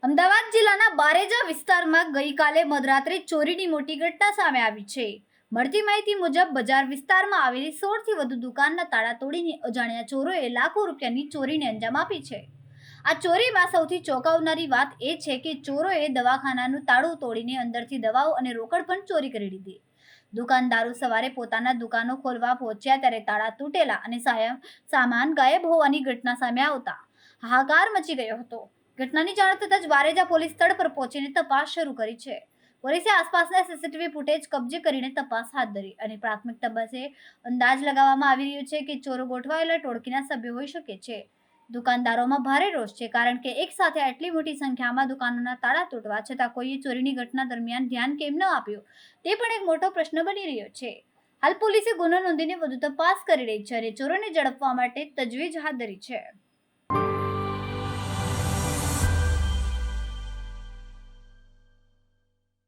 અમદાવાદ જિલ્લાના બારેજા વિસ્તારમાં ગઈકાલે મધરાત્રે ચોરીની મોટી ઘટના સામે આવી છે. મળતી માહિતી મુજબ બજાર વિસ્તારમાં આવેલી 16 થી વધુ દુકાનના તાળા તોડીને અજાણ્યા ચોરોએ લાખો રૂપિયાની ચોરીને અંજામ આપી છે. આ ચોરીમાં સૌથી ચોંકાવનારી વાત એ છે કે ચોરોએ દવાખાનાનું તાળું તોડીને અંદરથી દવાઓ અને રોકડ પણ ચોરી કરી લીધી. દુકાનદારો સવારે પોતાના દુકાનો ખોલવા પહોંચ્યા ત્યારે તાળા તૂટેલા અને સામાન ગાયબ હોવાની ઘટના સામે આવતા હાહાકાર મચી ગયો હતો. ઘટનાની જાણ થતાં જ બારેજા પોલીસ સ્થળ પર પહોંચીને તપાસ શરૂ કરી છે. પોલીસે આસપાસના સીસીટીવી ફૂટેજ કબજે કરીને તપાસ હાથ ધરી અને પ્રાથમિક તપાસે અંદાજ લગાવવામાં આવી રહ્યો છે કે ચોરો ગોઠવાયેલા ટોળકીના સભ્યો હોઈ શકે છે. દુકાનદારોમાં ભારે રોષ છે કારણ કે એક સાથે આટલી મોટી સંખ્યામાં દુકાનોના તાળા તૂટવા છતાં કોઈએ ચોરીની ઘટના દરમિયાન ધ્યાન કેમ ન આપ્યું તે પણ એક મોટો પ્રશ્ન બની રહ્યો છે. હાલ પોલીસે ગુનો નોંધીને વધુ તપાસ કરી રહી છે અને ચોરોને ઝડપવા માટે તજવીજ હાથ ધરી છે.